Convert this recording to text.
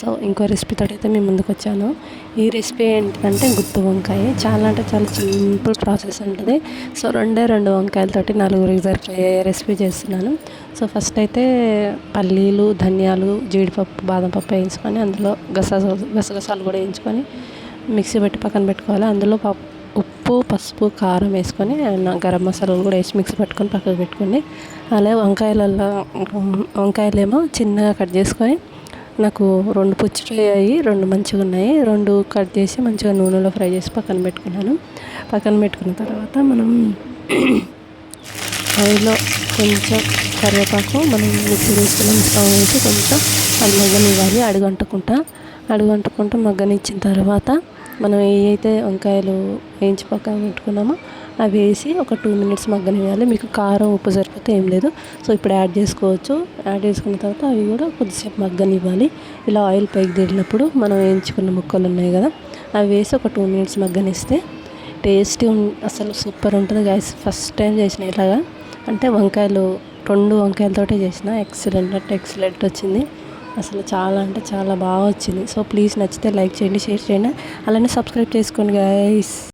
So ఇంకో recipe తోటి అయితే మీ ముందుకు వచ్చాను. ఈ రెసిపీ ఏంటంటే గుత్తి వంకాయ. చాలా అంటే చాలా సింపుల్ ప్రాసెస్ ఉంటుంది. సో రెండు వంకాయలతోటి నలుగురికి సరిపోయే రెసిపీ చేస్తున్నాను. సో ఫస్ట్ అయితే పల్లీలు, ధనియాలు, జీడిపప్పు, బాదం పప్పు వేయించుకొని అందులో గసగసాలు కూడా వేయించుకొని మిక్సీ పెట్టి పక్కన పెట్టుకోవాలి. అందులో ఉప్పు, పసుపు, కారం వేసుకొని గరం మసాలాలు కూడా వేసి మిక్సీ పట్టుకొని పక్కకు పెట్టుకోండి. అలాగే వంకాయలేమో చిన్నగా కట్ చేసుకొని, నాకు 2 పుచ్చిపోయాయి, 2 మంచిగా ఉన్నాయి. 2 కట్ చేసి మంచిగా నూనెలో ఫ్రై చేసి పక్కన పెట్టుకున్నాను. పక్కన పెట్టుకున్న తర్వాత మనం ఆయిల్లో కొంచెం కరివేపాకు మనం మిక్సీ తీసుకున్న స్టవ్ వేసి కొంచెం అది మగ్గనివ్వాలి. అడుగంటుకుంటూ మగ్గనిచ్చిన తర్వాత మనం ఏవైతే వంకాయలు వేయించి పక్కన పెట్టుకున్నామో అవి వేసి ఒక 2 మినిట్స్ మగ్గనివ్వాలి. మీకు కారం, ఉప్పు సరిపోతే ఏం లేదు. సో ఇప్పుడు యాడ్ చేసుకోవచ్చు. యాడ్ చేసుకున్న తర్వాత అవి కూడా కొద్దిసేపు మగ్గనివ్వాలి. ఇలా ఆయిల్ పైకి తేలినప్పుడు మనం వేయించుకున్న ముక్కలు ఉన్నాయి కదా, అవి వేసి ఒక 2 మినిట్స్ మగ్గనిస్తే టేస్టీ అసలు సూపర్ ఉంటుంది గైస్. ఫస్ట్ టైం చేసిన ఇలాగా, అంటే 2 వంకాయలతోటే చేసిన. ఎక్సలెంట్ వచ్చింది. అసలు చాలా అంటే చాలా బాగా వచ్చింది. సో ప్లీజ్ నచ్చితే లైక్ చేయండి, షేర్ చేయండి, అలానే సబ్స్క్రైబ్ చేసుకోండి గైస్.